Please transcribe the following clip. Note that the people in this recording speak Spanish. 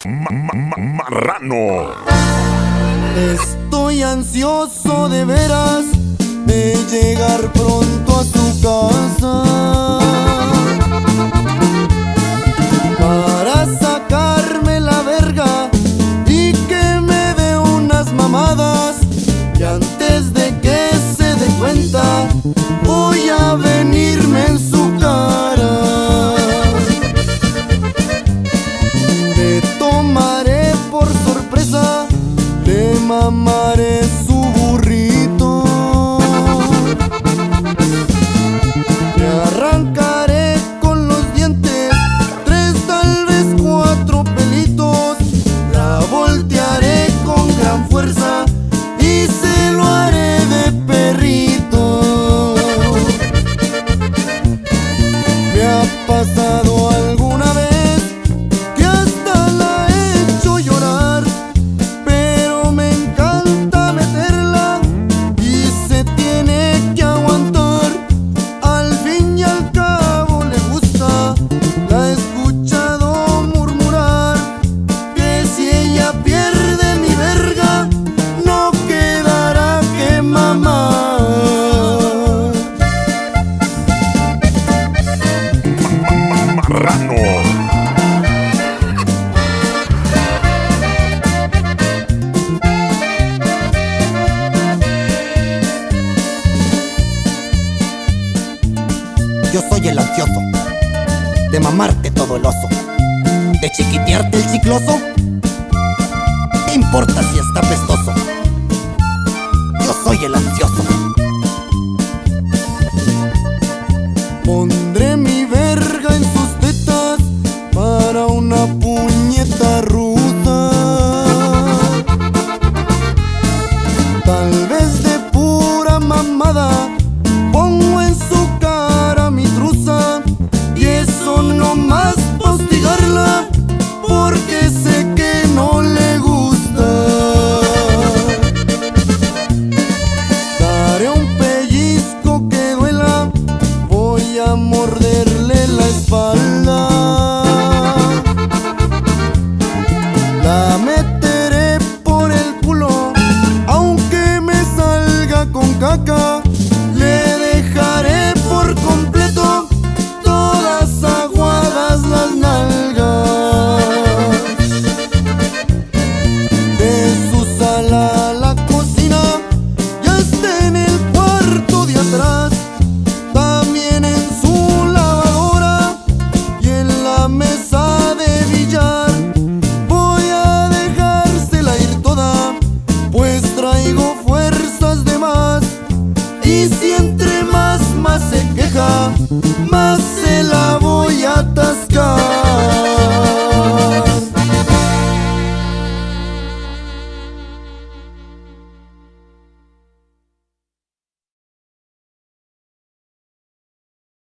Marrano. Estoy ansioso de veras de llegar pronto a su casa para sacarme la verga y que me dé unas mamadas. Y antes de que se dé cuenta voy a venirme en su cara. Le tomaré por sorpresa, le mamaré su burrito, le arrancaré con los dientes 3, tal vez 4 pelitos, la voltearé con gran fuerza y se lo haré de perrito. Me ha pasado alguna vez que hasta la he hecho llorar, pero me encanta meterla y se tiene que aguantar. Al fin y al cabo le gusta. La he escuchado murmurar que si ella pierde mi verga no quedará que mamar. Marrano. Yo soy el ansioso de mamarte todo el oso, de chiquitearte el chicloso. ¿Qué importa si está pestoso? Yo soy el ansioso. Pondré mi verga en sus tetas para una puñeta rusa, tal vez de pura mamada. Pongo en su cara mi truza y eso no más pa' hostigarla, porque sé que no le gusta. Daré un pellizco que duela, voy a morderle la espalda, la meteré por el culo aunque me salga con caca. Le dejaré por completo todas aguadas las nalgas. De su sala a la cocina, ya está en el cuarto de atrás, también en su lavadora y en la mesa de billar. Voy a dejársela ir toda, pues traigo fuerzas de más. Y si entre más se queja,